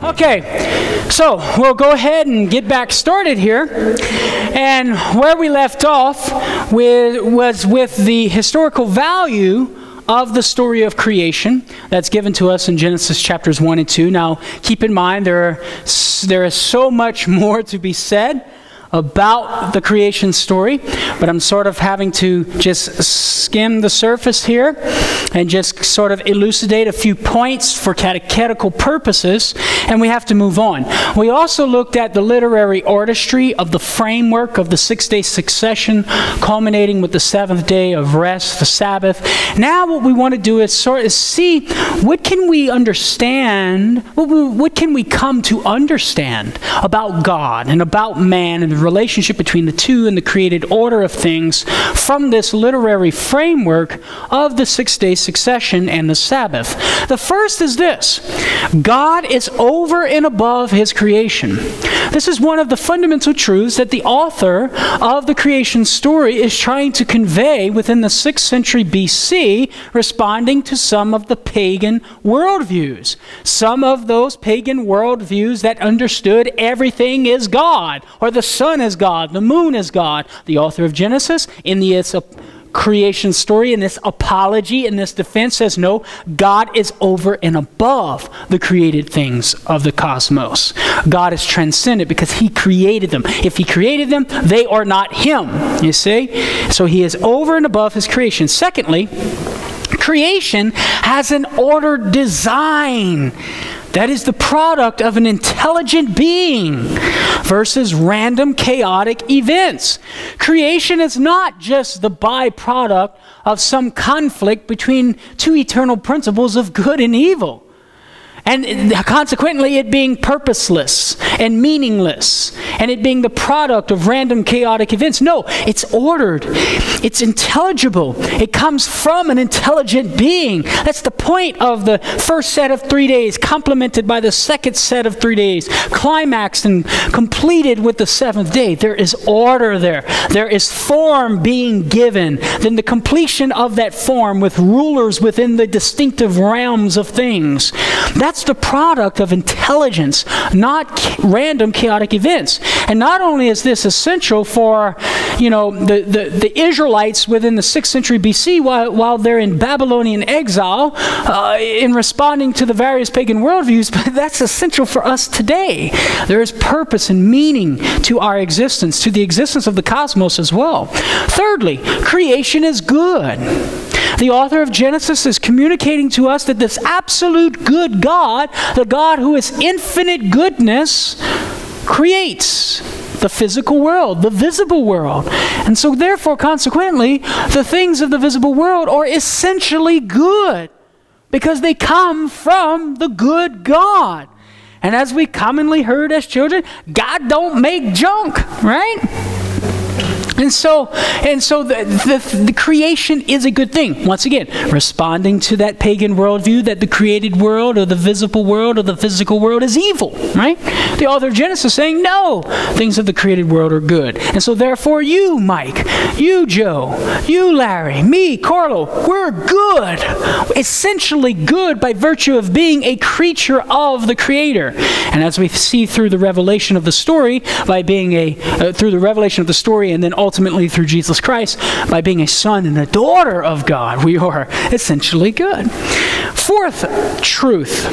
Okay, so we'll go ahead and get back started here. And where we left off was with the historical value of the story of creation that's given to us in Genesis chapters 1 and 2. Now, keep in mind there is so much more to be said about the creation story, but I'm sort of having to just skim the surface here and just sort of elucidate a few points for catechetical purposes, and we have to move on. We also looked at the literary artistry of the framework of the six-day succession, culminating with the seventh day of rest, the Sabbath. Now what we want to do is see what can we understand, what can we come to understand about God and about man and the relationship between the two and the created order of things from this literary framework of the six-day succession and the Sabbath. The first is this: God is over and above his creation. This is one of the fundamental truths that the author of the creation story is trying to convey within the 6th century BC, responding to some of the pagan worldviews. Some of those pagan worldviews that understood everything is God, or the sun is God, the moon is God. The author of Genesis, in its creation story, in this apology, in this defense, says no, God is over and above the created things of the cosmos. God is transcendent because he created them. If he created them, they are not him, you see? So he is over and above his creation. Secondly, creation has an ordered design that is the product of an intelligent being versus random chaotic events. Creation is not just the byproduct of some conflict between two eternal principles of good and evil, and consequently it being purposeless and meaningless, and it being the product of random chaotic events. No, it's ordered. It's intelligible. It comes from an intelligent being. That's the point of the first set of 3 days, complemented by the second set of 3 days, climaxed and completed with the seventh day. There is order there. There is form being given. Then the completion of that form with rulers within the distinctive realms of things. That's the product of intelligence, not random chaotic events. And not only is this essential for, the Israelites within the 6th century BC while they're in Babylonian exile, in responding to the various pagan worldviews, but that's essential for us today. There is purpose and meaning to our existence, to the existence of the cosmos as well. Thirdly, creation is good. The author of Genesis is communicating to us that this absolute good God, the God who is infinite goodness, creates the physical world, the visible world. And so therefore, consequently, the things of the visible world are essentially good because they come from the good God. And as we commonly heard as children, God don't make junk, right? And so the creation is a good thing. Once again, responding to that pagan worldview that the created world or the visible world or the physical world is evil, right? The author of Genesis saying, no, things of the created world are good. And so therefore you, Mike, you, Joe, you, Larry, me, Carlo, we're good. Essentially good by virtue of being a creature of the Creator. And as we see through the revelation of the story, by being through the revelation of the story and then ultimately through Jesus Christ, by being a son and a daughter of God, we are essentially good. Fourth truth,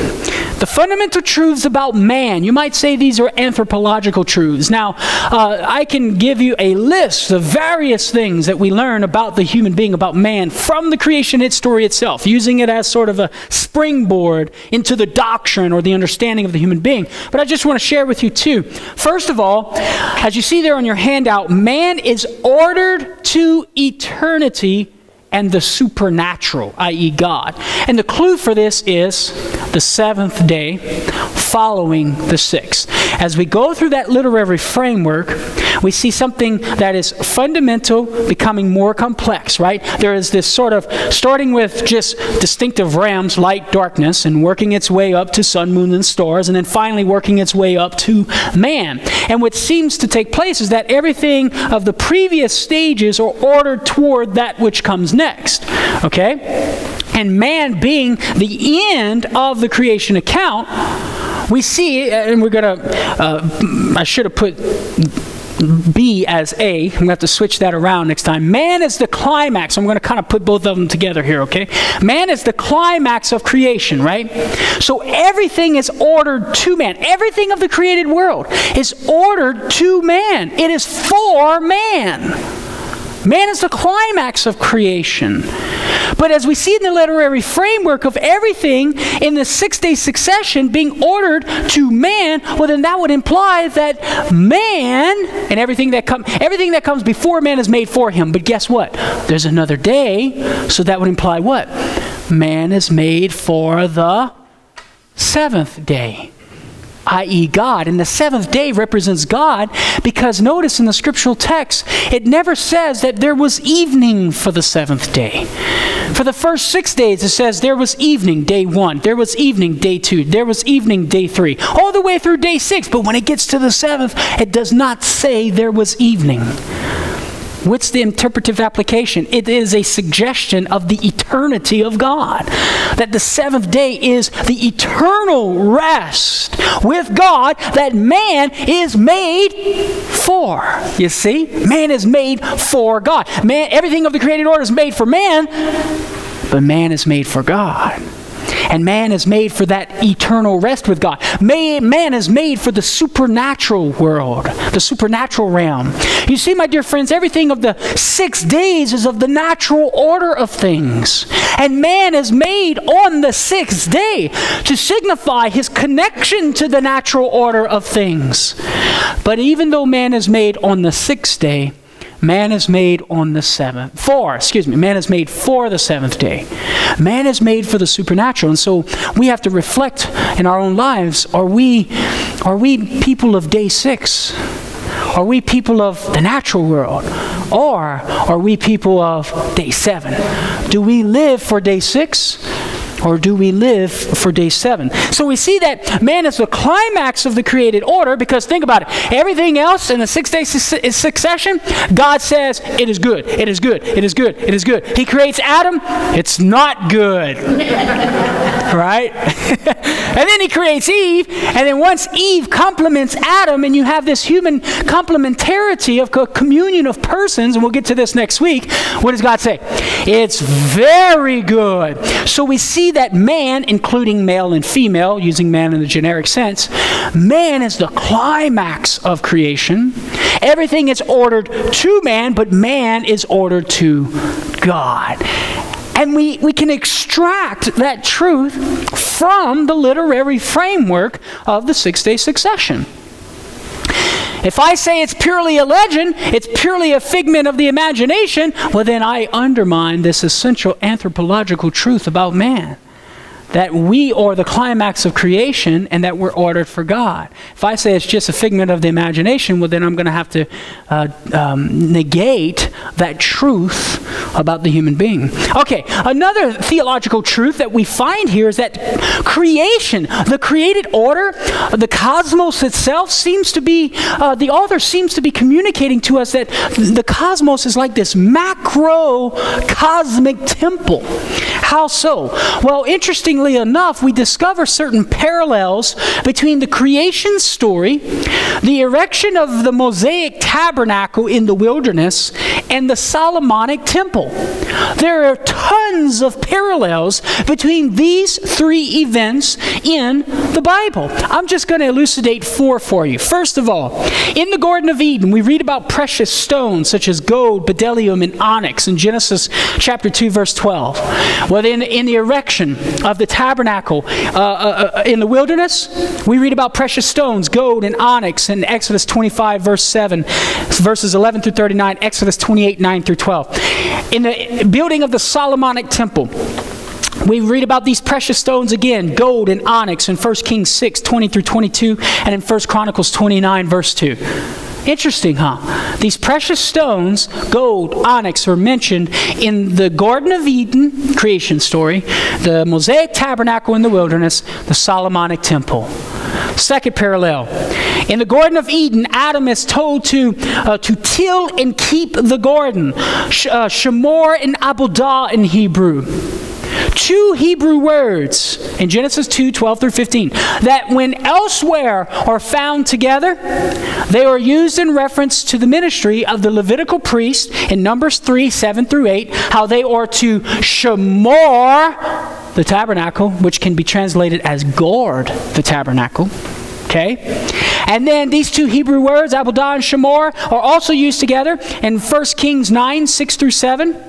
the fundamental truths about man. You might say these are anthropological truths. Now, I can give you a list of various things that we learn about the human being, about man, from the creation story itself, using it as sort of a springboard into the doctrine or the understanding of the human being. But I just want to share with you two. First of all, as you see there on your handout, man is ordered to eternity and the supernatural, i.e. God. And the clue for this is the seventh day following the sixth. As we go through that literary framework, we see something that is fundamental becoming more complex, right? There is this sort of starting with just distinctive realms, light, darkness, and working its way up to sun, moon, and stars, and then finally working its way up to man. And what seems to take place is that everything of the previous stages are ordered toward that which comes next, okay? And man being the end of the creation account, we see, and we're going to, I should have put B as A. I'm going to have to switch that around next time. Man is the climax. I'm going to kind of put both of them together here, okay? Man is the climax of creation, right? So everything is ordered to man. Everything of the created world is ordered to man. It is for man. Man is the climax of creation. But as we see in the literary framework of everything in the six-day succession being ordered to man, well, then that would imply that man and everything that comes before man is made for him. But guess what? There's another day, so that would imply what? Man is made for the seventh day, i.e. God. And the seventh day represents God because notice in the scriptural text, it never says that there was evening for the seventh day. For the first 6 days, it says there was evening, day 1. There was evening, day 2. There was evening, day 3. All the way through day 6. But when it gets to the seventh, it does not say there was evening. What's the interpretive application? It is a suggestion of the eternity of God. That the seventh day is the eternal rest with God that man is made for. You see? Man is made for God. Man, everything of the created order is made for man, but man is made for God. And man is made for that eternal rest with God. Man is made for the supernatural world, the supernatural realm. You see, my dear friends, everything of the 6 days is of the natural order of things. And man is made on the sixth day to signify his connection to the natural order of things. But even though man is made on the sixth day, man is made on the man is made for the seventh day. Man is made for the supernatural. And so we have to reflect in our own lives, are we people of day 6? Are we people of the natural world? Or are we people of day 7? Do we live for day 6? Or do we live for day 7? So we see that man is the climax of the created order because think about it. Everything else in the 6-day succession, God says, it is good, it is good, it is good, it is good. He creates Adam, it's not good. Right? And then he creates Eve, and then once Eve complements Adam and you have this human complementarity of communion of persons, and we'll get to this next week, what does God say? It's very good. So we see that man, including male and female, using man in the generic sense, man is the climax of creation. Everything is ordered to man, but man is ordered to God. And we can extract that truth from the literary framework of the 6-day succession. If I say it's purely a legend, it's purely a figment of the imagination, well then I undermine this essential anthropological truth about man. That we are the climax of creation and that we're ordered for God. If I say it's just a figment of the imagination, well then I'm going to have to negate that truth about the human being. Okay, another theological truth that we find here is that creation, the created order, the cosmos itself seems to be, the author seems to be communicating to us that the cosmos is like this macro cosmic temple. How so? Well, interestingly enough, we discover certain parallels between the creation story, the erection of the Mosaic tabernacle in the wilderness, and the Solomonic temple. There are tons of parallels between these 3 events in the Bible. I'm just going to elucidate 4 for you. First of all, in the Garden of Eden, we read about precious stones such as gold, bdellium, and onyx in Genesis chapter 2, verse 12. Well, in the erection of the tabernacle in the wilderness, we read about precious stones, gold and onyx in Exodus 25, verse 7, verses 11 through 39, Exodus 28, 9 through 12. In the building of the Solomonic temple, We read about these precious stones again, gold and onyx in 1 Kings 6, 20 through 22, and in 1 Chronicles 29, verse 2. Interesting, huh? These precious stones, gold, onyx, are mentioned in the Garden of Eden creation story, the Mosaic tabernacle in the wilderness, the Solomonic temple. Second parallel. In the Garden of Eden, Adam is told to till and keep the garden. Shamor and Avodah in Hebrew. Two Hebrew words in Genesis 2, 12 through 15, that when elsewhere are found together, they are used in reference to the ministry of the Levitical priest in Numbers 3, 7 through 8, how they are to shamor the tabernacle, which can be translated as guard the tabernacle. Okay? And then these two Hebrew words, Avodah and Shamor, are also used together in 1 Kings 9, 6 through 7.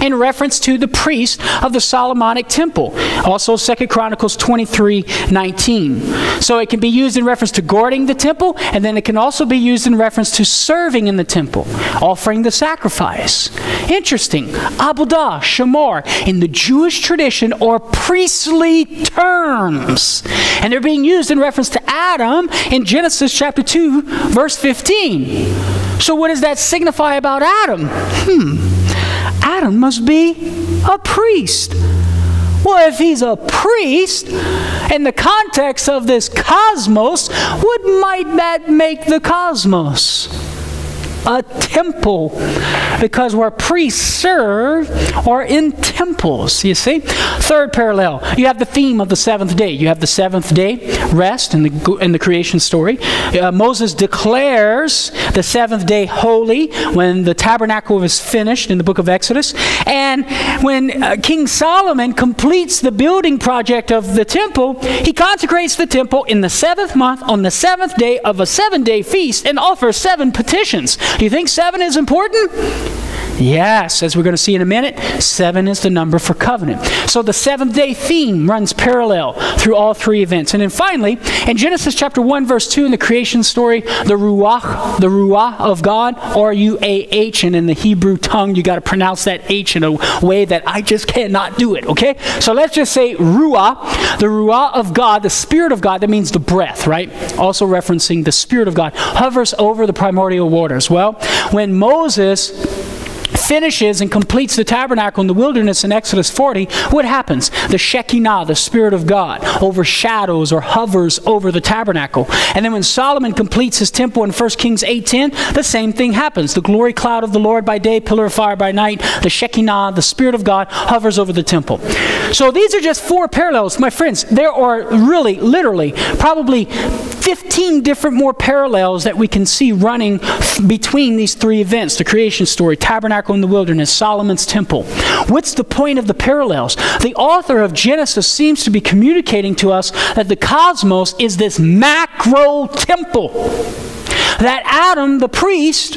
In reference to the priest of the Solomonic temple. Also 2 Chronicles 23, 19. So it can be used in reference to guarding the temple, and then it can also be used in reference to serving in the temple, offering the sacrifice. Interesting. Avodah, Shamor, in the Jewish tradition are priestly terms. And they're being used in reference to Adam in Genesis chapter 2, verse 15. So what does that signify about Adam? Adam must be a priest. Well, if he's a priest, in the context of this cosmos, what might that make the cosmos? A temple, because where priests serve are in temples, you see. Third parallel, you have the theme of the seventh day. You have the seventh day rest in the creation story. Moses declares the seventh day holy when the tabernacle was finished in the book of Exodus. And when King Solomon completes the building project of the temple, he consecrates the temple in the seventh month on the seventh day of a 7-day feast and offers 7 petitions. Do you think 7 is important? Yes, as we're going to see in a minute, 7 is the number for covenant. So the seventh day theme runs parallel through all 3 events. And then finally, in Genesis chapter 1, verse 2, in the creation story, the Ruach of God, R-U-A-H, and in the Hebrew tongue, you got to pronounce that H in a way that I just cannot do it, okay? So let's just say Ruach, the Ruach of God, the Spirit of God, that means the breath, right? Also referencing the Spirit of God, hovers over the primordial waters. Well, when Moses finishes and completes the tabernacle in the wilderness in Exodus 40, what happens? The Shekinah, the Spirit of God, overshadows or hovers over the tabernacle. And then when Solomon completes his temple in 1 Kings 8:10, the same thing happens. The glory cloud of the Lord by day, pillar of fire by night, the Shekinah, the Spirit of God, hovers over the temple. So these are just 4 parallels. My friends, there are really, literally, probably 15 different more parallels that we can see running between these 3 events, the creation story, tabernacle in the wilderness, Solomon's temple. What's the point of the parallels? The author of Genesis seems to be communicating to us that the cosmos is this macro temple that Adam, the priest,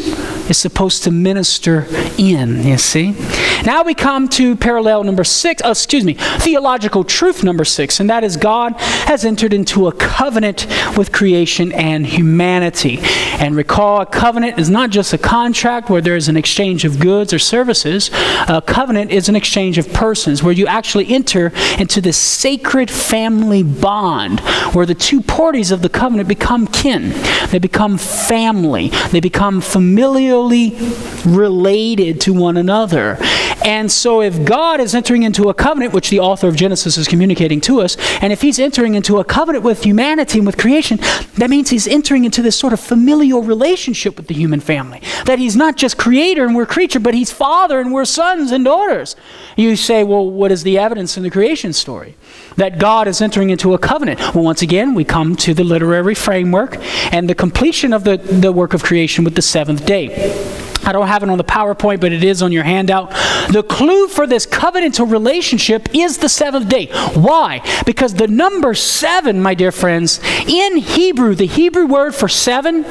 is supposed to minister in, you see. Now we come to parallel number 6, theological truth number 6, and that is God has entered into a covenant with creation and humanity. And recall, a covenant is not just a contract where there is an exchange of goods or services. A covenant is an exchange of persons where you actually enter into this sacred family bond where the 2 parties of the covenant become kin. They become family. They become familially related to one another. And so if God is entering into a covenant, which the author of Genesis is communicating to us, and if he's entering into a covenant with humanity and with creation, that means he's entering into this sort of familial relationship with the human family. That he's not just creator and we're creature, but he's father and we're sons and daughters. You say, well, what is the evidence in the creation story? That God is entering into a covenant. Well, once again, we come to the literary framework and the completion of the work of creation with the 7th day. I don't have it on the PowerPoint, but it is on your handout. The clue for this covenantal relationship is the 7th day. Why? Because the number 7, my dear friends, in Hebrew, the Hebrew word for 7,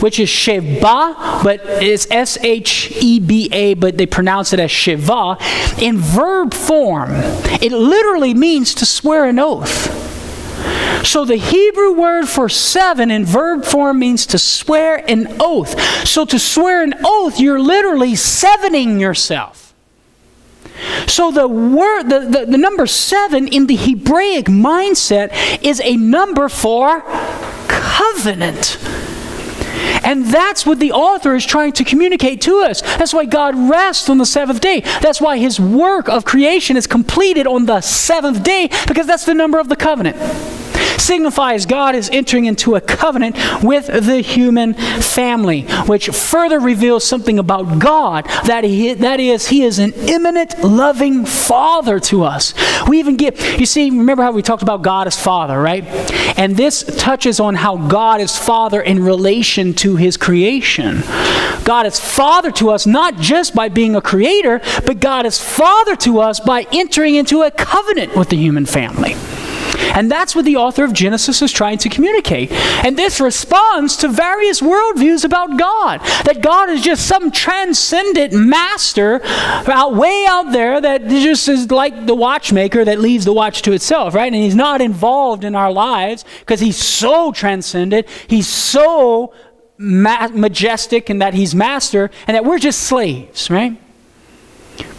which is Sheba, but it's S-H-E-B-A, but they pronounce it as Shiva, in verb form, it literally means to swear an oath. So the Hebrew word for 7 in verb form means to swear an oath. So to swear an oath, you're literally sevening yourself. So the word, the number 7 in the Hebraic mindset is a number for covenant. And that's what the author is trying to communicate to us. That's why God rests on the 7th day. That's why his work of creation is completed on the 7th day, because that's the number of the covenant. Signifies God is entering into a covenant with the human family, which further reveals something about God, that is, he is an immanent, loving father to us. We even get, you see, remember how we talked about God as father, right? And this touches on how God is father in relation to his creation. God is father to us not just by being a creator, but God is father to us by entering into a covenant with the human family. And that's what the author of Genesis is trying to communicate. And this responds to various worldviews about God. That God is just some transcendent master way out there that just is like the watchmaker that leaves the watch to itself, right? And he's not involved in our lives because he's so transcendent. He's so majestic in that he's master, and that we're just slaves, right?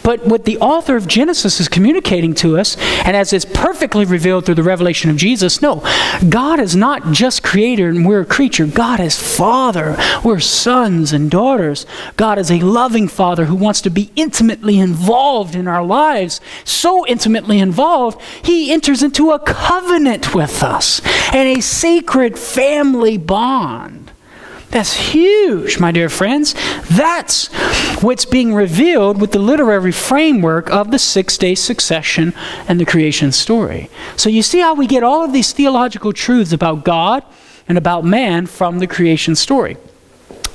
But what the author of Genesis is communicating to us, and as is perfectly revealed through the revelation of Jesus, no, God is not just creator and we're a creature. God is father. We're sons and daughters. God is a loving father who wants to be intimately involved in our lives. So intimately involved, he enters into a covenant with us and a sacred family bond. That's huge, my dear friends. That's what's being revealed with the literary framework of the 6-day succession and the creation story. So you see how we get all of these theological truths about God and about man from the creation story.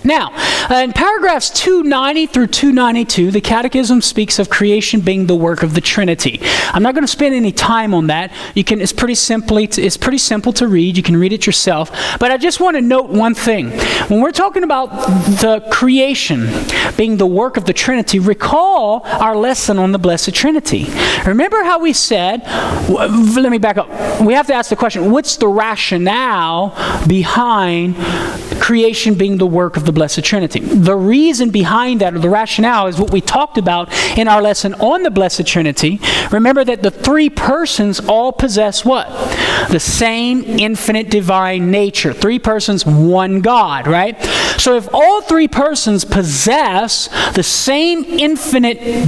Now, in paragraphs 290 through 292, the Catechism speaks of creation being the work of the Trinity. I'm not going to spend any time on that. It's pretty simple to read. You can read it yourself. But I just want to note one thing. When we're talking about the creation being the work of the Trinity, recall our lesson on the Blessed Trinity. Remember how we said, let me back up. We have to ask the question, what's the rationale behind creation being the work of the Blessed Trinity? The reason behind that, or the rationale, is what we talked about in our lesson on the Blessed Trinity. Remember that the 3 persons all possess what? The same infinite divine nature. 3 persons, one God, right? So if all 3 persons possess the same infinite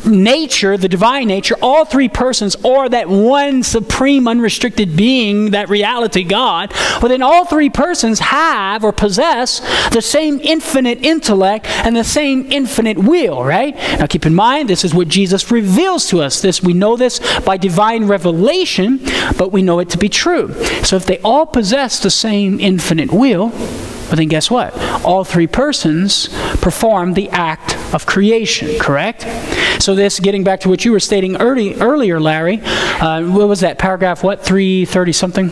nature, the divine nature, all 3 persons, or that one supreme unrestricted being, that reality God, well then all 3 persons have or possess the same infinite intellect and the same infinite will, right? Now keep in mind, this is what Jesus reveals to us. We know this by divine revelation, but we know it to be true. So if they all possess the same infinite will, well then guess what? All 3 persons perform the act of creation, correct? So this, getting back to what you were stating earlier, Larry, what was that, paragraph what, 330 something?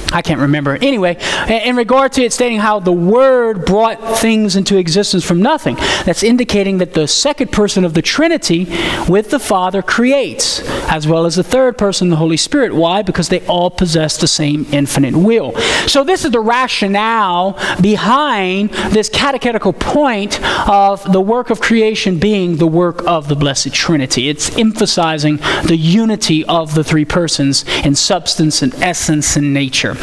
I can't remember. Anyway, in regard to it stating how the Word brought things into existence from nothing, that's indicating that the second person of the Trinity with the Father creates, as well as the third person, the Holy Spirit. Why? Because they all possess the same infinite will. So this is the rationale behind this catechetical point of the work of creation being the work of the Blessed Trinity. It's emphasizing the unity of the 3 persons in substance and essence and nature.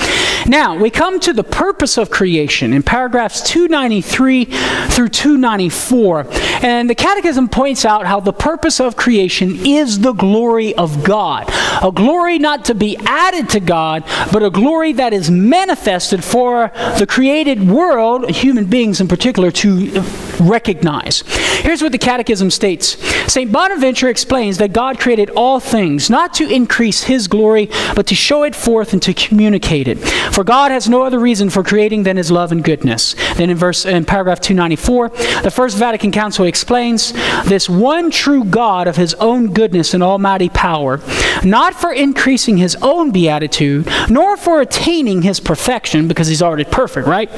Now, we come to the purpose of creation in paragraphs 293 through 294. And the Catechism points out how the purpose of creation is the glory of God. A glory not to be added to God, but a glory that is manifested for the created world, human beings in particular, to recognize. Here's what the Catechism states. St. Bonaventure explains that God created all things, not to increase his glory, but to show it forth and to communicate it. For God has no other reason for creating than his love and goodness. Then in paragraph 294, the First Vatican Council explains this one true God of his own goodness and almighty power, not for increasing his own beatitude, nor for attaining his perfection, because he's already perfect, right?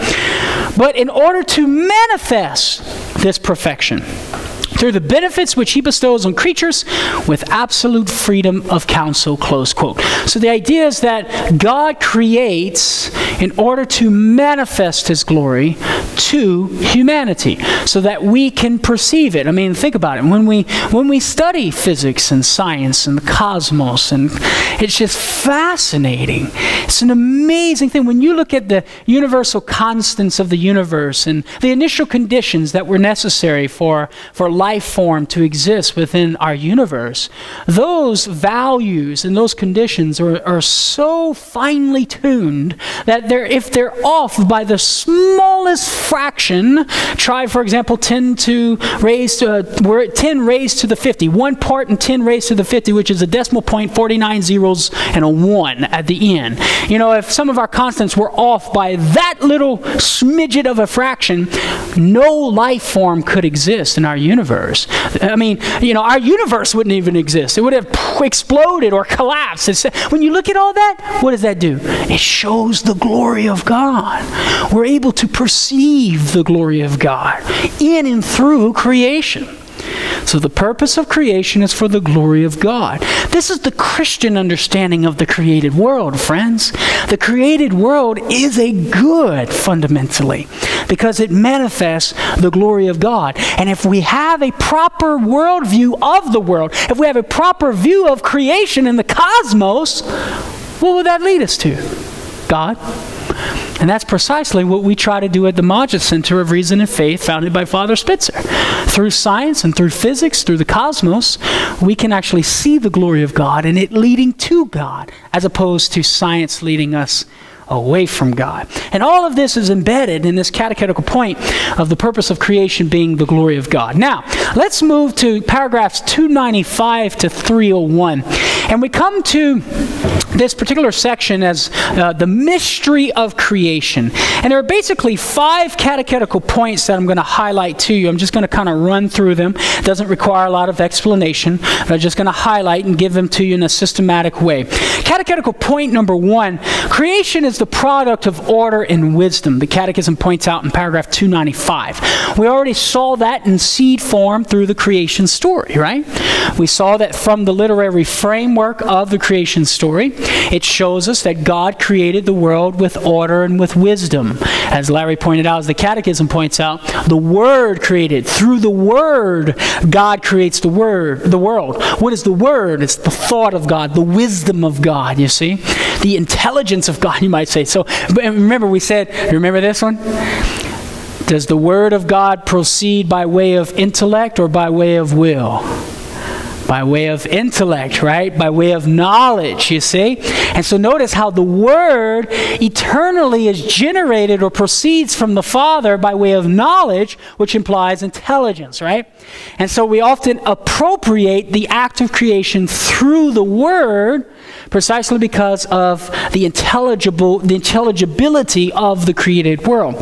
But in order to manifest this perfection, through the benefits which he bestows on creatures with absolute freedom of counsel, close quote. So the idea is that God creates in order to manifest his glory to humanity so that we can perceive it. I mean, think about it. When we study physics and science and the cosmos, and it's just fascinating. It's an amazing thing. When you look at the universal constants of the universe and the initial conditions that were necessary for life form to exist within our universe, those values and those conditions are so finely tuned that if they're off by the smallest fraction, try for example 10 raised to the 50, 1 part in 10 raised to the 50, which is a decimal point, 49 zeros and a 1 at the end. You know, if some of our constants were off by that little smidget of a fraction, no life form could exist in our universe. I mean, you know, our universe wouldn't even exist. It would have exploded or collapsed. When you look at all that, what does that do? It shows the glory of God. We're able to perceive the glory of God in and through creation. So the purpose of creation is for the glory of God. This is the Christian understanding of the created world, friends. The created world is a good, fundamentally, because it manifests the glory of God. And if we have a proper worldview of the world, if we have a proper view of creation in the cosmos, what will that lead us to? God. And that's precisely what we try to do at the Magid Center of Reason and Faith, founded by Father Spitzer. Through science and through physics, through the cosmos, we can actually see the glory of God and it leading to God, as opposed to science leading us away from God. And all of this is embedded in this catechetical point of the purpose of creation being the glory of God. Now, let's move to paragraphs 295 to 301. And we come to this particular section as the mystery of creation. And there are basically 5 catechetical points that I'm going to highlight to you. I'm just going to kind of run through them. It doesn't require a lot of explanation, but I'm just going to highlight and give them to you in a systematic way. Catechetical point number 1, creation is the product of order and wisdom. The Catechism points out in paragraph 295. We already saw that in seed form through the creation story, right? We saw that from the literary framework of the creation story. It shows us that God created the world with order and with wisdom. As Larry pointed out, as the Catechism points out, the Word created. Through the Word, God creates the world. What is the Word? It's the thought of God, the wisdom of God, you see? The intelligence of God, you might say. So remember we said, remember this one? Does the Word of God proceed by way of intellect or by way of will? By way of intellect, right? By way of knowledge, you see? And so notice how the Word eternally is generated or proceeds from the Father by way of knowledge, which implies intelligence, right? And so we often appropriate the act of creation through the Word precisely because of the intelligibility of the created world.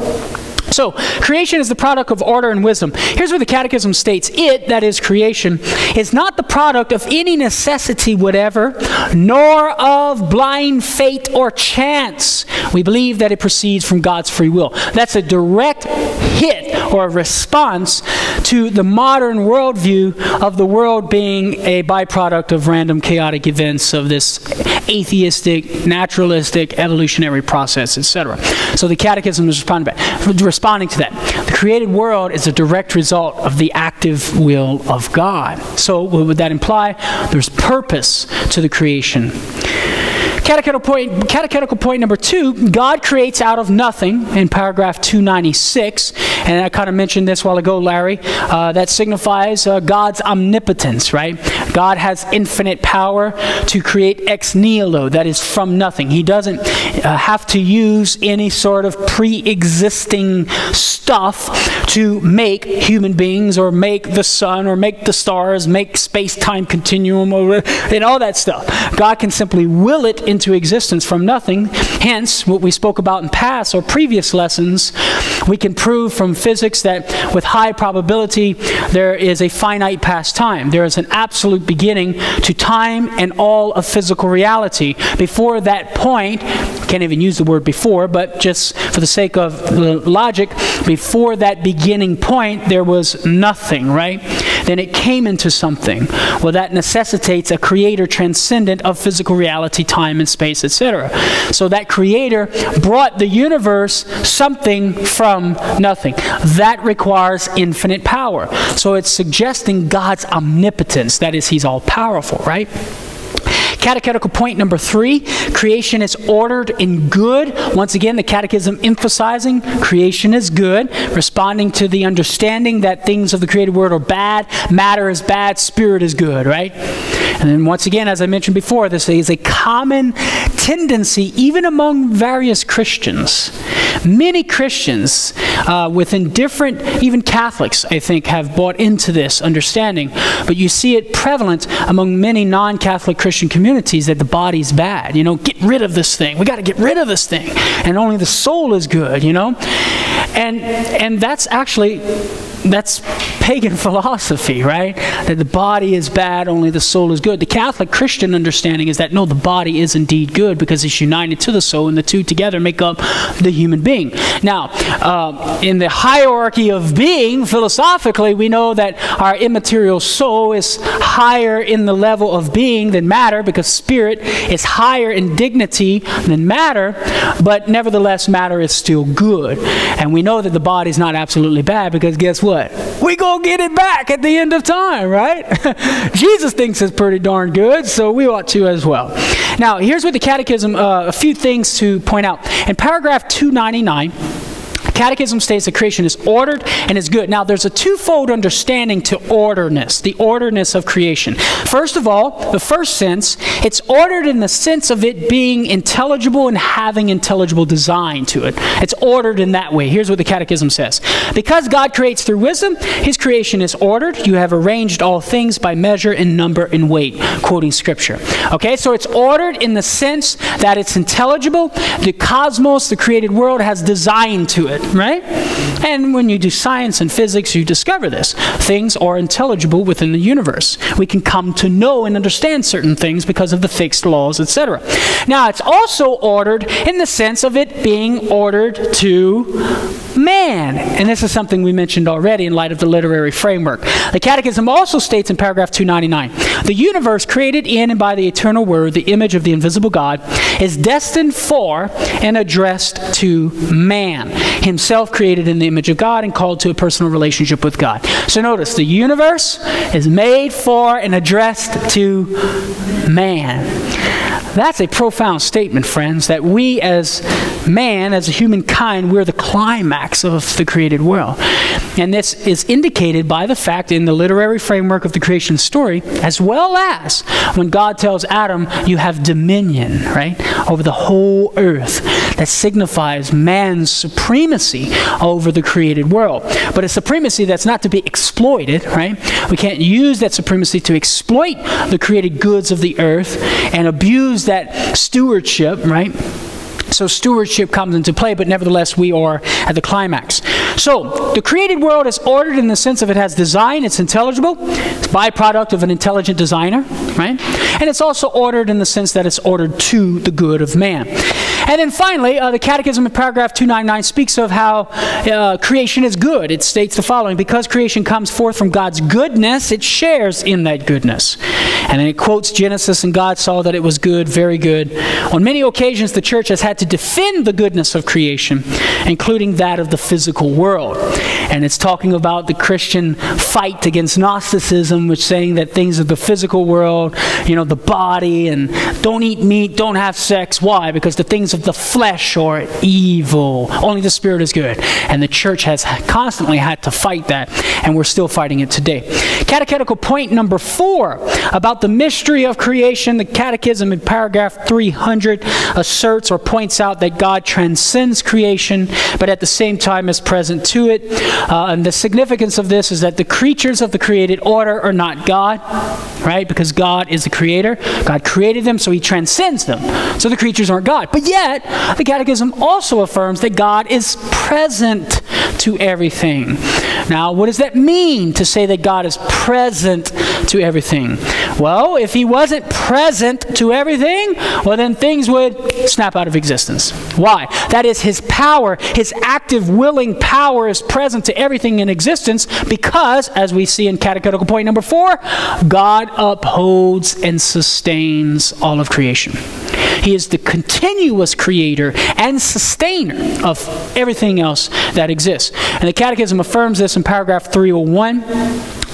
So, creation is the product of order and wisdom. Here's what the Catechism states. It, that is creation, is not the product of any necessity whatever, nor of blind fate or chance. We believe that it proceeds from God's free will. That's a direct hit or a response to the modern worldview of the world being a byproduct of random chaotic events of this atheistic, naturalistic, evolutionary process, etc. So the Catechism is responding to that. The created world is a direct result of the active will of God. So what would that imply? There's purpose to the creation. Catechetical point number 2, God creates out of nothing in paragraph 296. And I kind of mentioned this a while ago, Larry. That signifies God's omnipotence, right? God has infinite power to create ex nihilo, that is from nothing. He doesn't have to use any sort of pre-existing stuff to make human beings or make the sun or make the stars, make space-time continuum and all that stuff. God can simply will it into existence from nothing. Hence, what we spoke about in past or previous lessons, we can prove from physics that with high probability there is a finite past time. There is an absolute beginning to time and all of physical reality. Before that point, can't even use the word before, but just for the sake of logic, before that beginning point there was nothing, right? then it came into something. Well, that necessitates a creator transcendent of physical reality, time and space, etc. So that creator brought the universe something from nothing. That requires infinite power. So it's suggesting God's omnipotence. That is, he's all powerful, right? Catechetical point number 3, creation is ordered in good. Once again, the Catechism emphasizing creation is good, responding to the understanding that things of the created world are bad, matter is bad, spirit is good, right? And then once again, as I mentioned before, this is a common tendency even among various Christians. Many Christians within different, even Catholics, I think, have bought into this understanding. But you see it prevalent among many non-Catholic Christian communities that the body's bad. You know, get rid of this thing. We got to get rid of this thing. And only the soul is good, you know. And that's actually, that's pagan philosophy, right? That the body is bad, only the soul is good. The Catholic Christian understanding is that, no, the body is indeed good because it's united to the soul, and the two together make up the human being. Now, in the hierarchy of being, philosophically, we know that our immaterial soul is higher in the level of being than matter, because spirit is higher in dignity than matter, but nevertheless, matter is still good. And we know that the body is not absolutely bad, because guess what? We gonna get it back at the end of time, right? Jesus thinks it's pretty darn good, so we ought to as well. Now, here's what the Catechism, a few things to point out. In paragraph 299, Catechism states that creation is ordered and is good. Now, there's a twofold understanding to orderness, the orderness of creation. First of all, the first sense, it's ordered in the sense of it being intelligible and having intelligible design to it. It's ordered in that way. Here's what the Catechism says. Because God creates through wisdom, his creation is ordered. You have arranged all things by measure and number and weight, quoting Scripture. Okay, so it's ordered in the sense that it's intelligible. The cosmos, the created world, has design to it. Right? And when you do science and physics, you discover this. Things are intelligible within the universe. We can come to know and understand certain things because of the fixed laws, etc. Now, it's also ordered in the sense of it being ordered to man. And this is something we mentioned already in light of the literary framework. The Catechism also states in paragraph 299, the universe created in and by the eternal Word, the image of the invisible God, is destined for and addressed to man, himself created in the image of God and called to a personal relationship with God. So notice, the universe is made for and addressed to man. That's a profound statement, friends, that we as man, as a humankind, we're the climax of the created world. And this is indicated by the fact in the literary framework of the creation story, as well as when God tells Adam, you have dominion, right, over the whole earth. That signifies man's supremacy over the created world. But a supremacy that's not to be exploited, right? We can't use that supremacy to exploit the created goods of the earth and abuse that stewardship, right? So stewardship comes into play, but nevertheless we are at the climax. So the created world is ordered in the sense of it has design, it's intelligible, it's a byproduct of an intelligent designer, right? And it's also ordered in the sense that it's ordered to the good of man. And then finally, the Catechism in paragraph 299 speaks of how creation is good. It states the following: because creation comes forth from God's goodness, it shares in that goodness. And then it quotes Genesis, and God saw that it was good, very good. On many occasions, the church has had to defend the goodness of creation, including that of the physical world. And it's talking about the Christian fight against Gnosticism, which is saying that things of the physical world, you know, the body, and don't eat meat, don't have sex. Why? Because the things of the flesh are evil. Only the Spirit is good. And the church has constantly had to fight that, and we're still fighting it today. Catechetical point number 4 about the mystery of creation. The Catechism in paragraph 300 asserts or points out that God transcends creation, but at the same time is present to it. And the significance of this is that the creatures of the created order are not God, right? Because God is the creator. God created them, so he transcends them. So the creatures aren't God. But yet, the Catechism also affirms that God is present to everything. Now, what does that mean to say that God is present to everything. Well, if he wasn't present to everything, well, then things would snap out of existence. Why? That is, his power, his active, willing power is present to everything in existence because, as we see in catechetical point number 4, God upholds and sustains all of creation. He is the continuous creator and sustainer of everything else that exists. And the Catechism affirms this in paragraph 301.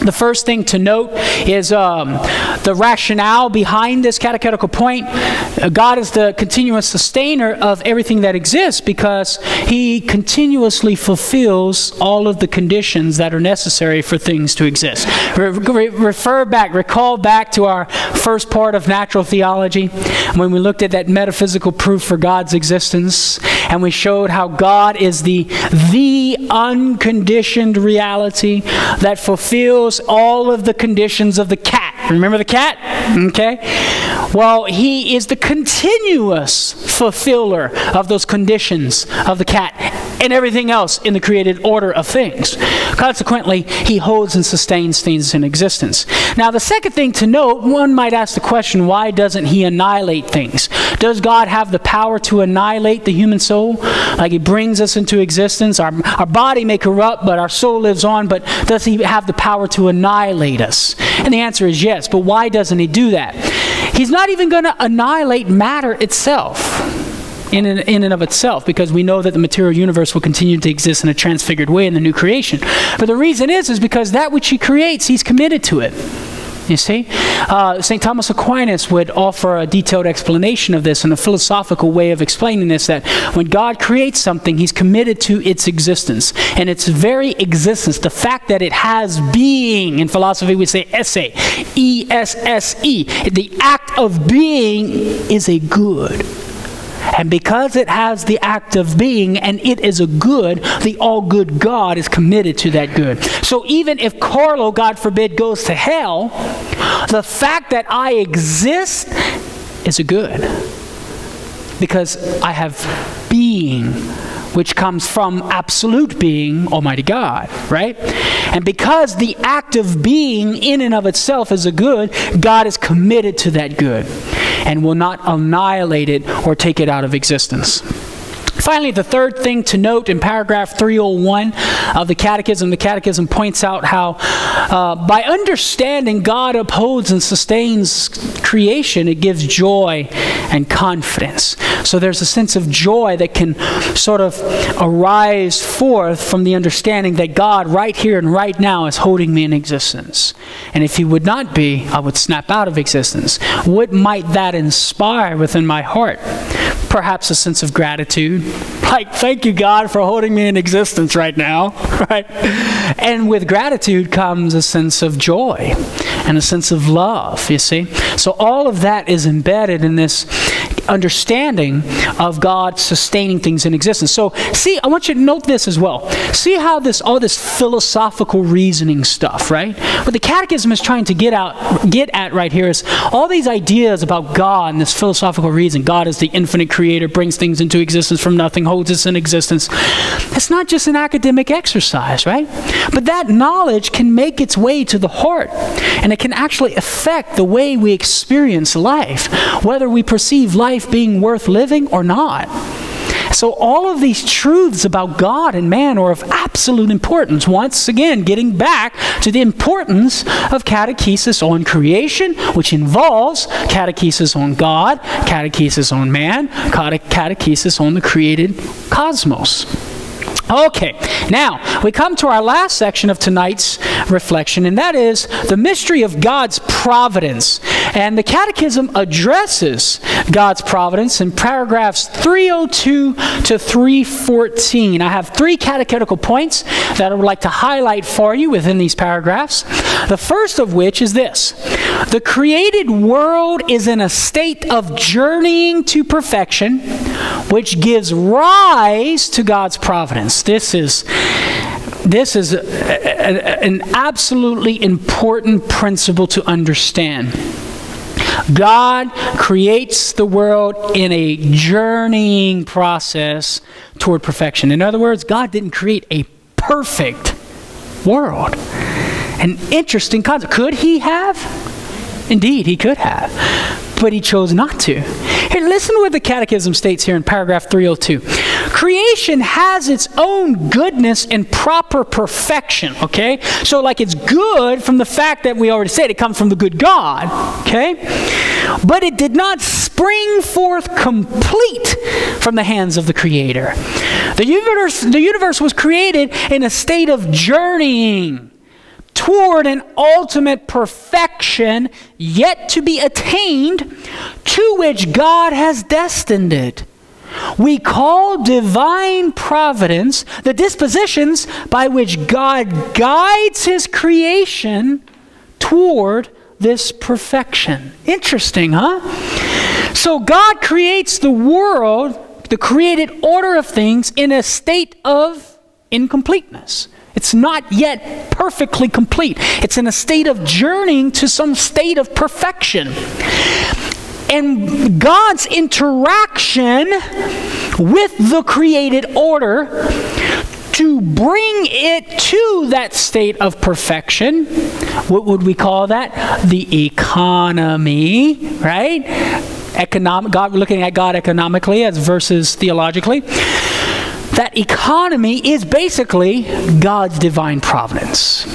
The first thing to note is the rationale behind this catechetical point. God is the continuous sustainer of everything that exists because he continuously fulfills all of the conditions that are necessary for things to exist. Recall back to our first part of natural theology when we looked at that metaphysical proof for God's existence, and we showed how God is the unconditioned reality that fulfills all of the conditions of the cat. Remember the cat? Okay. Well, he is the continuous fulfiller of those conditions of the cat and everything else in the created order of things. Consequently, he holds and sustains things in existence. Now, the second thing to note, one might ask the question, why doesn't he annihilate things? Does God have the power to annihilate the human soul? Like he brings us into existence. Our body may corrupt, but our soul lives on. But does he have the power to annihilate us? And the answer is yes. But why doesn't he do that? He's not even going to annihilate matter itself. In and of itself, because we know that the material universe will continue to exist in a transfigured way in the new creation. But the reason is because that which he creates, he's committed to it. You see? St. Thomas Aquinas would offer a detailed explanation of this and a philosophical way of explaining this, that when God creates something, he's committed to its existence. And its very existence, the fact that it has being, in philosophy we say esse, E-S-S-E, the act of being is a good. And because it has the act of being and it is a good, the all-good God is committed to that good. So even if Carlo, God forbid, goes to hell, the fact that I exist is a good. Because I have being, which comes from absolute being, Almighty God, right? And because the act of being in and of itself is a good, God is committed to that good and will not annihilate it or take it out of existence. Finally, the third thing to note in paragraph 301 of the Catechism points out how by understanding God upholds and sustains creation, it gives joy and confidence. So there's a sense of joy that can sort of arise forth from the understanding that God right here and right now is holding me in existence. And if he would not be, I would snap out of existence. What might that inspire within my heart? Perhaps a sense of gratitude. Like, thank you, God, for holding me in existence right now, right? And with gratitude comes a sense of joy and a sense of love, you see? So all of that is embedded in this understanding of God sustaining things in existence. So see, I want you to note this as well. See how all this philosophical reasoning stuff, right? What the Catechism is trying to get at right here is all these ideas about God and this philosophical reason. God is the infinite creator, brings things into existence from nothing, holds us in existence. It's not just an academic exercise, right? But that knowledge can make its way to the heart, and it can actually affect the way we experience life, whether we perceive life being worth living or not. So all of these truths about God and man are of absolute importance. Once again, getting back to the importance of catechesis on creation, which involves catechesis on God, catechesis on man, catechesis on the created cosmos. Okay, now we come to our last section of tonight's reflection, and that is the mystery of God's providence. And the Catechism addresses God's providence in paragraphs 302 to 314. I have 3 catechetical points that I would like to highlight for you within these paragraphs. The first of which is this: the created world is in a state of journeying to perfection, which gives rise to God's providence. This is an absolutely important principle to understand. God creates the world in a journeying process toward perfection. In other words, God didn't create a perfect world. An interesting concept. Could he have? Indeed, he could have. But he chose not to. Here, listen to what the Catechism states here in paragraph 302. Creation has its own goodness and proper perfection, okay? So like it's good from the fact that we already said it comes from the good God, okay? But it did not spring forth complete from the hands of the Creator. The universe was created in a state of journeying toward an ultimate perfection yet to be attained, to which God has destined it. We call divine providence the dispositions by which God guides his creation toward this perfection. Interesting, huh? So God creates the world, the created order of things, in a state of incompleteness. It's not yet perfectly complete. It's in a state of journeying to some state of perfection. And God's interaction with the created order to bring it to that state of perfection, what would we call that? The economy, right? God, looking at God economically as versus theologically. That economy is basically God's divine providence.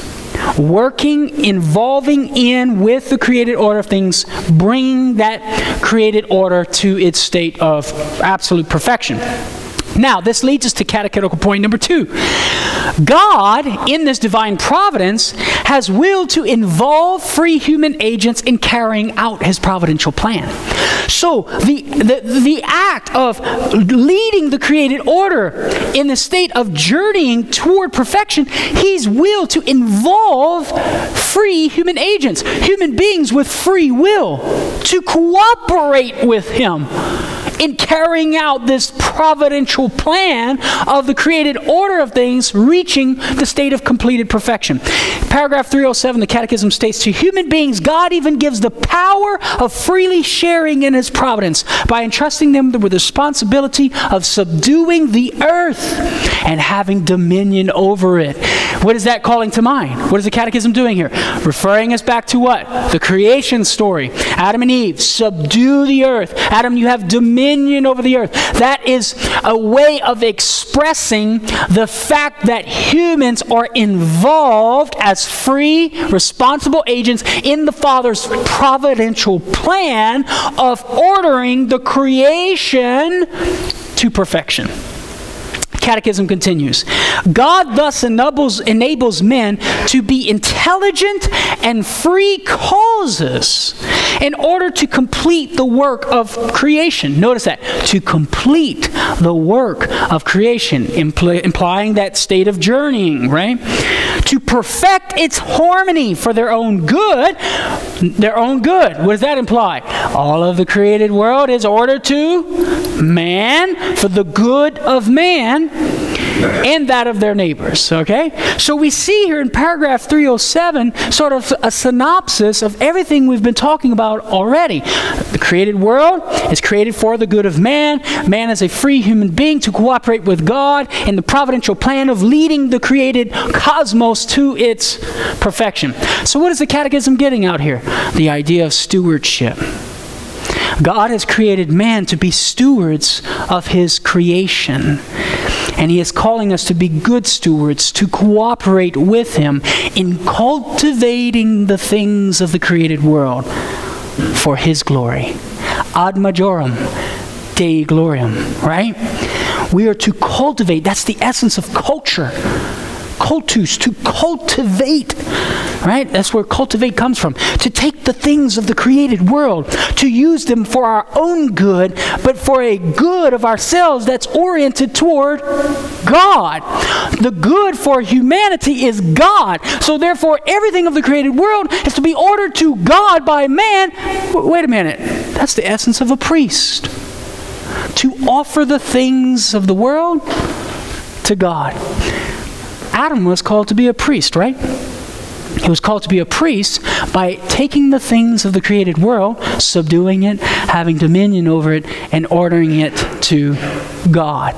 Working, involving in with the created order of things, bringing that created order to its state of absolute perfection. Now, this leads us to catechetical point number 2. God, in this divine providence, has willed to involve free human agents in carrying out his providential plan. So, the act of leading the created order in the state of journeying toward perfection, he's willed to involve free human agents, human beings with free will, to cooperate with him in carrying out this providential plan of the created order of things reaching the state of completed perfection. Paragraph 307, the Catechism states, to human beings, God even gives the power of freely sharing in his providence by entrusting them with the responsibility of subduing the earth and having dominion over it. What is that calling to mind? What is the Catechism doing here? Referring us back to what? The creation story. Adam and Eve, subdue the earth. Adam, you have dominion over the earth. That is a way of expressing the fact that humans are involved as free, responsible agents in the Father's providential plan of ordering the creation to perfection. Catechism continues. God thus enables men to be intelligent and free causes in order to complete the work of creation. Notice that. To complete the work of creation, implying that state of journeying, right? To perfect its harmony for their own good. Their own good. What does that imply? All of the created world is ordered to man for the good of man and that of their neighbors, okay? So we see here in paragraph 307 sort of a synopsis of everything we've been talking about already. The created world is created for the good of man. Man is a free human being to cooperate with God in the providential plan of leading the created cosmos to its perfection. So what is the Catechism getting out here? The idea of stewardship. God has created man to be stewards of his creation. And he is calling us to be good stewards, to cooperate with him in cultivating the things of the created world for his glory. Ad majorem Dei gloriam, right? We are to cultivate. That's the essence of culture. Cultus, to cultivate, right? That's where cultivate comes from. To take the things of the created world, to use them for our own good, but for a good of ourselves that's oriented toward God. The good for humanity is God. So therefore, everything of the created world is to be ordered to God by man. Wait a minute. That's the essence of a priest. To offer the things of the world to God. Adam was called to be a priest, right? He was called to be a priest by taking the things of the created world, subduing it, having dominion over it, and ordering it to God,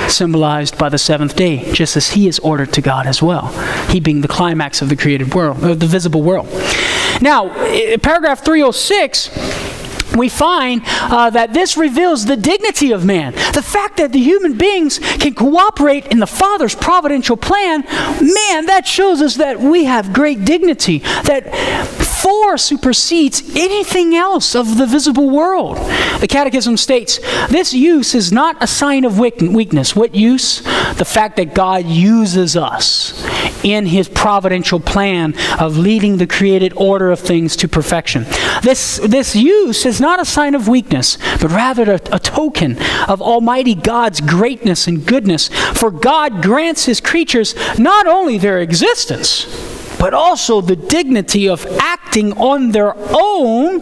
symbolized by the seventh day, just as he is ordered to God as well, he being the climax of the created world, of the visible world. Now, paragraph 306, we find that this reveals the dignity of man. The fact that the human beings can cooperate in the Father's providential plan, man, that shows us that we have great dignity, that far supersedes anything else of the visible world. The Catechism states, this use is not a sign of weakness. What use? The fact that God uses us in his providential plan of leading the created order of things to perfection. This use is not a sign of weakness, but rather a token of Almighty God's greatness and goodness. For God grants his creatures not only their existence, but also the dignity of acting on their own,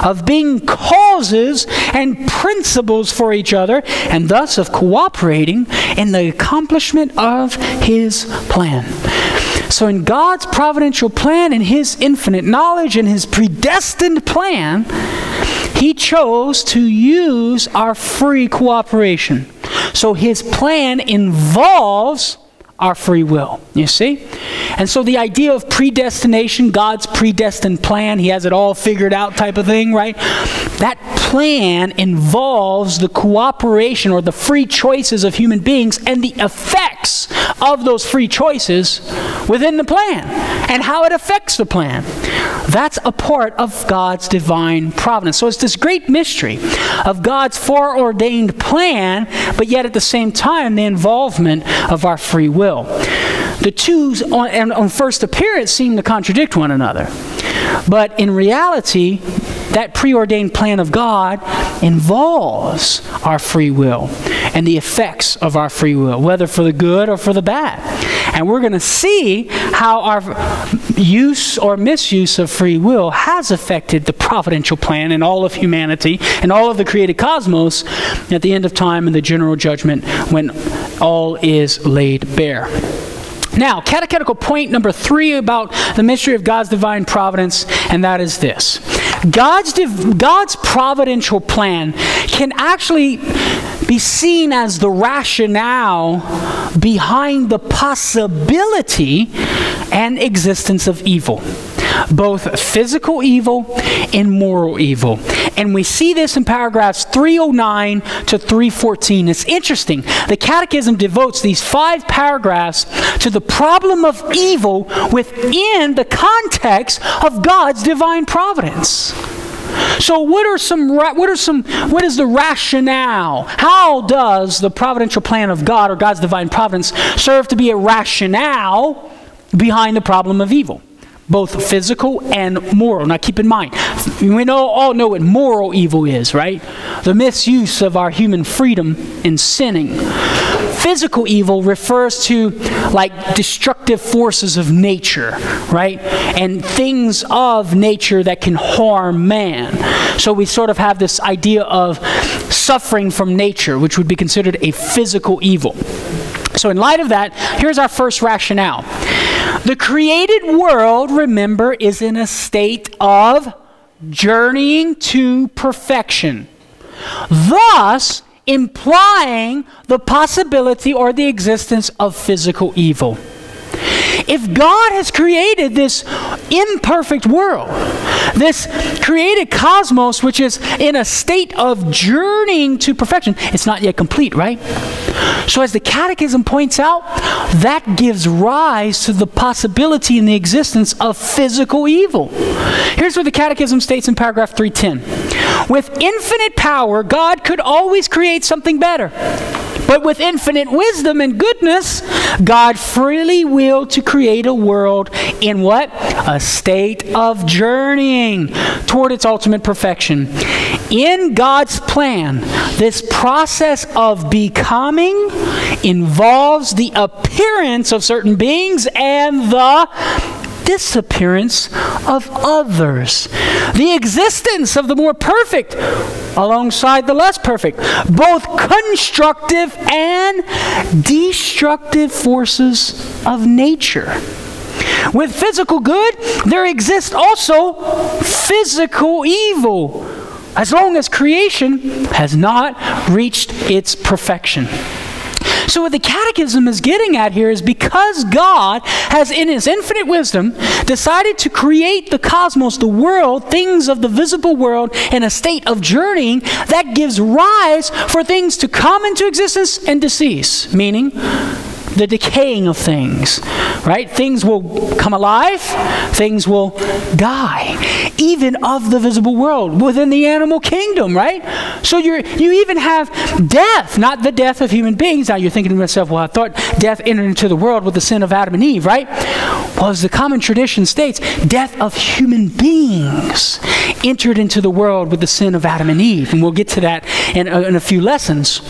of being causes and principles for each other, and thus of cooperating in the accomplishment of his plan. So in God's providential plan and his infinite knowledge and his predestined plan, he chose to use our free cooperation. So his plan involves our free will, you see? And so the idea of predestination, God's predestined plan, he has it all figured out type of thing, right? That plan involves the cooperation or the free choices of human beings and the effects of those free choices within the plan and how it affects the plan. That's a part of God's divine providence. So it's this great mystery of God's foreordained plan, but yet at the same time the involvement of our free will. The two on first appearance seem to contradict one another. But in reality, that preordained plan of God involves our free will and the effects of our free will, whether for the good or for the bad. And we're going to see how our use or misuse of free will has affected the providential plan in all of humanity and all of the created cosmos at the end of time in the general judgment when all is laid bare. Now, catechetical point number 3 about the mystery of God's divine providence, and that is this. God's providential plan can actually be seen as the rationale behind the possibility and existence of evil, both physical evil and moral evil. And we see this in paragraphs 309 to 314. It's interesting. The Catechism devotes these 5 paragraphs to the problem of evil within the context of God's divine providence. So what is the rationale? How does the providential plan of God or God's divine providence serve to be a rationale behind the problem of evil, both physical and moral? Now keep in mind, we all know what moral evil is, right? The misuse of our human freedom in sinning. Physical evil refers to like destructive forces of nature, right? And things of nature that can harm man. So we sort of have this idea of suffering from nature, which would be considered a physical evil. So in light of that, here's our first rationale. The created world, remember, is in a state of journeying to perfection, thus implying the possibility or the existence of physical evil. If God has created this imperfect world, this created cosmos, which is in a state of journeying to perfection, it's not yet complete, right? So as the Catechism points out, that gives rise to the possibility and the existence of physical evil. Here's what the Catechism states in paragraph 310. With infinite power, God could always create something better. But with infinite wisdom and goodness, God freely willed to create a world in what? A state of journeying toward its ultimate perfection. In God's plan, this process of becoming involves the appearance of certain beings and the disappearance of others. The existence of the more perfect alongside the less perfect. Both constructive and destructive forces of nature. With physical good, there exists also physical evil, as long as creation has not reached its perfection. So what the Catechism is getting at here is because God has, in his infinite wisdom, decided to create the cosmos, the world, things of the visible world, in a state of journeying, that gives rise for things to come into existence and decease, meaning the decaying of things, right? Things will come alive, things will die, even of the visible world, within the animal kingdom, right? So you even have death, not the death of human beings. Now you're thinking to yourself, well, I thought death entered into the world with the sin of Adam and Eve, right? Well, as the common tradition states, death of human beings entered into the world with the sin of Adam and Eve, and we'll get to that in a few lessons.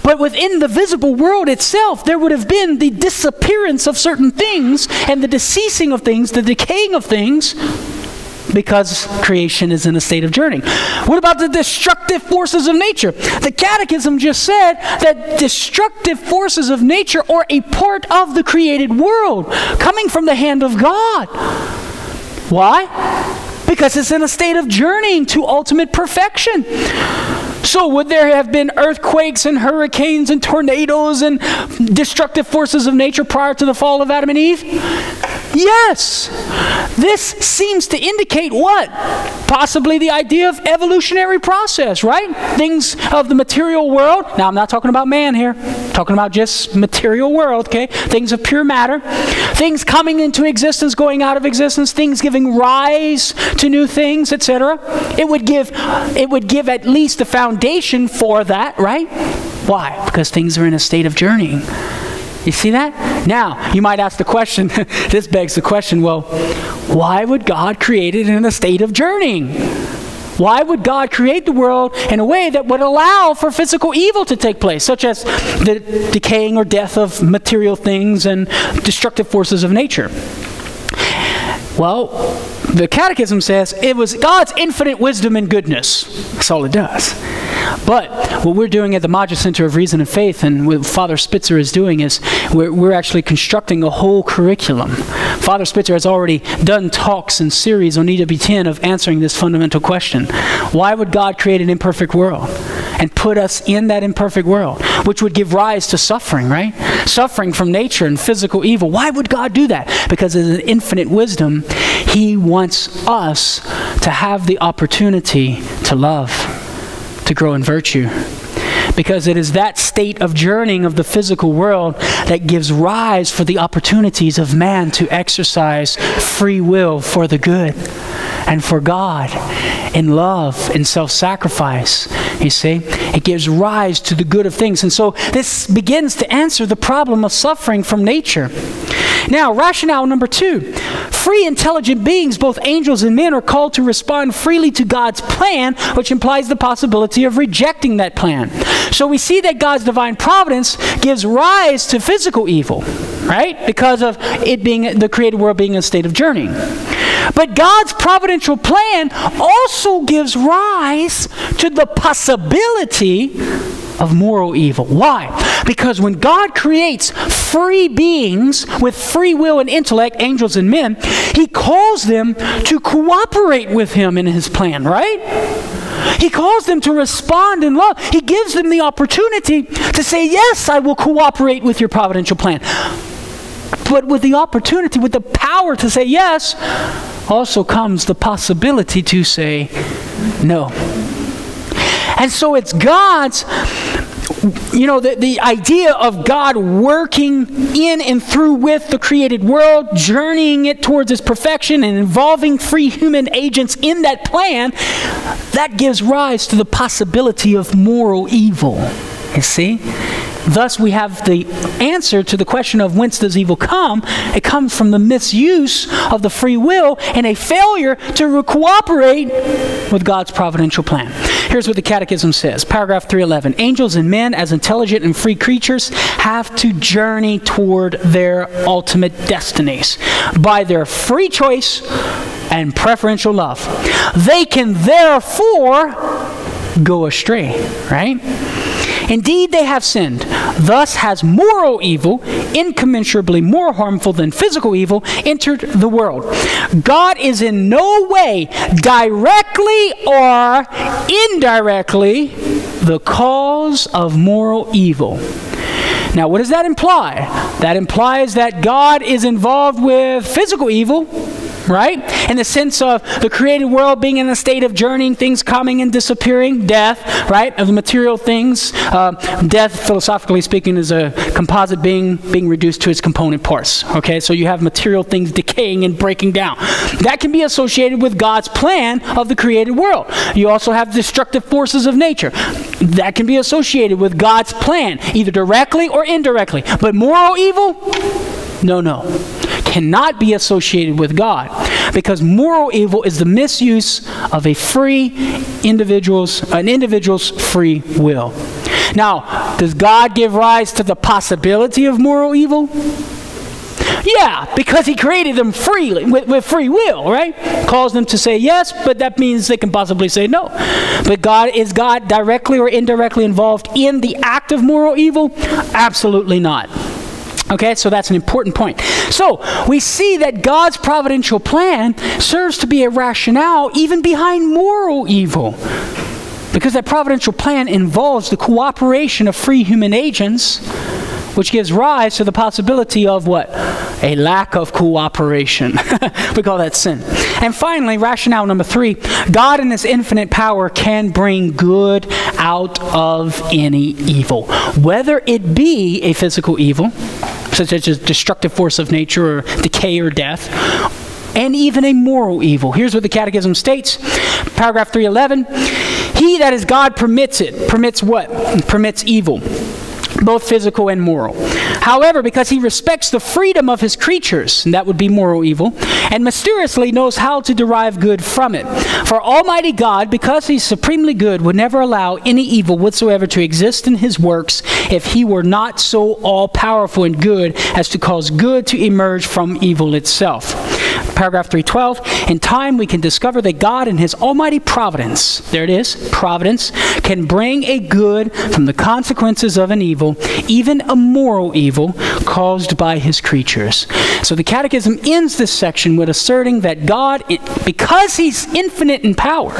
But within the visible world itself, there would have been the disappearance of certain things and the deceasing of things, the decaying of things, because creation is in a state of journeying. What about the destructive forces of nature? The Catechism just said that destructive forces of nature are a part of the created world, coming from the hand of God. Why? Because it's in a state of journeying to ultimate perfection. So would there have been earthquakes and hurricanes and tornadoes and destructive forces of nature prior to the fall of Adam and Eve? Yes. This seems to indicate what? Possibly the idea of evolutionary process, right? Things of the material world. Now, I'm not talking about man here. I'm talking about just material world, okay? Things of pure matter. Things coming into existence, going out of existence, things giving rise to new things, etc. It would give at least the foundation for that, right? Why? Because things are in a state of journeying. You see that? Now, you might ask the question, this begs the question, well, why would God create it in a state of journeying? Why would God create the world in a way that would allow for physical evil to take place, such as the decaying or death of material things and destructive forces of nature? Well, the Catechism says it was God's infinite wisdom and goodness. That's all it does. But what we're doing at the Maggia Center of Reason and Faith, and what Father Spitzer is doing, is we're actually constructing a whole curriculum. Father Spitzer has already done talks and series on EWTN of answering this fundamental question. Why would God create an imperfect world and put us in that imperfect world, which would give rise to suffering, right? Suffering from nature and physical evil. Why would God do that? Because in His infinite wisdom, He wants us to have the opportunity to love, to grow in virtue. Because it is that state of journeying of the physical world that gives rise for the opportunities of man to exercise free will for the good and for God in love and self-sacrifice. You see, it gives rise to the good of things. And so this begins to answer the problem of suffering from nature. Now, rationale number 2. Free, intelligent beings, both angels and men, are called to respond freely to God's plan, which implies the possibility of rejecting that plan. So we see that God's divine providence gives rise to physical evil, right? Because of it being the created world being in a state of journeying. But God's providential plan also gives rise to the possibility of moral evil. Why? Because when God creates free beings with free will and intellect, angels and men, He calls them to cooperate with Him in His plan, right? He calls them to respond in love. He gives them the opportunity to say, yes, I will cooperate with your providential plan. But with the opportunity, with the power to say yes, also comes the possibility to say no. And so it's God's, the idea of God working in and through with the created world, journeying it towards its perfection and involving free human agents in that plan, that gives rise to the possibility of moral evil. You see? Thus, we have the answer to the question of whence does evil come? It comes from the misuse of the free will and a failure to cooperate with God's providential plan. Here's what the Catechism says, paragraph 311. Angels and men, as intelligent and free creatures, have to journey toward their ultimate destinies by their free choice and preferential love. They can therefore go astray, right? Indeed, they have sinned. Thus has moral evil, incommensurably more harmful than physical evil, entered the world. God is in no way, directly or indirectly, the cause of moral evil. Now, what does that imply? That implies that God is involved with physical evil, right? In the sense of the created world being in a state of journeying, things coming and disappearing, death, right, of the material things. Death, philosophically speaking, is a composite being reduced to its component parts, okay? So you have material things decaying and breaking down. That can be associated with God's plan of the created world. You also have destructive forces of nature. That can be associated with God's plan, either directly or indirectly. But moral evil? No. Cannot be associated with God, because moral evil is the misuse of an individual's free will. Now, does God give rise to the possibility of moral evil? Yeah, because he created them freely, with free will, right? Calls them to say yes, but that means they can possibly say no. But is God directly or indirectly involved in the act of moral evil? Absolutely not. Okay, so that's an important point. So we see that God's providential plan serves to be a rationale even behind moral evil, because that providential plan involves the cooperation of free human agents, which gives rise to the possibility of what? A lack of cooperation. We call that sin. And finally, rationale number 3, God in his infinite power can bring good out of any evil, whether it be a physical evil, such as a destructive force of nature or decay or death, and even a moral evil. Here's what the Catechism states, paragraph 311. He, that is God, permits it. Permits what? Permits evil, both physical and moral. However, because he respects the freedom of his creatures, and that would be moral evil, and mysteriously knows how to derive good from it. For Almighty God, because he's supremely good, would never allow any evil whatsoever to exist in his works if he were not so all-powerful and good as to cause good to emerge from evil itself. Paragraph 312, in time we can discover that God in his almighty providence, there it is, providence, can bring a good from the consequences of an evil, even a moral evil, caused by his creatures. So the Catechism ends this section with asserting that God, because he's infinite in power,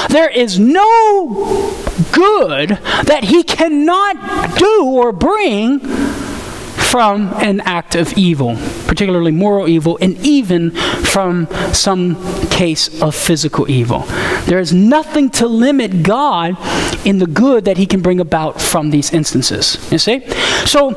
there is no good that he cannot do or bring from an act of evil, particularly moral evil, and even from some case of physical evil. There is nothing to limit God in the good that he can bring about from these instances. You see? So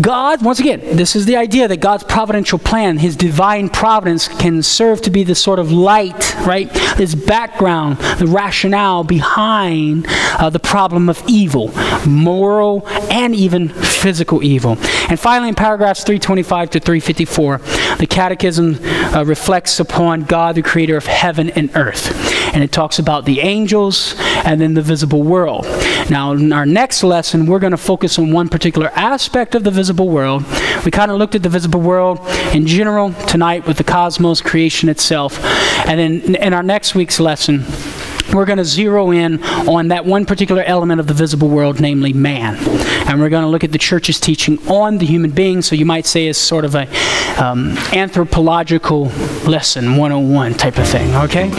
God, once again, this is the idea that God's providential plan, his divine providence, can serve to be the sort of light, right? This background, the rationale behind the problem of evil, moral and even physical evil. And finally, in paragraphs 325 to 354, the Catechism reflects upon God, the creator of heaven and earth. And it talks about the angels and then the visible world. Now, in our next lesson, we're going to focus on one particular aspect of the visible world. We kind of looked at the visible world in general tonight with the cosmos, creation itself. And then in our next week's lesson, we're going to zero in on that one particular element of the visible world, namely man. And we're going to look at the church's teaching on the human being, so you might say it's sort of a anthropological lesson 101 type of thing, okay?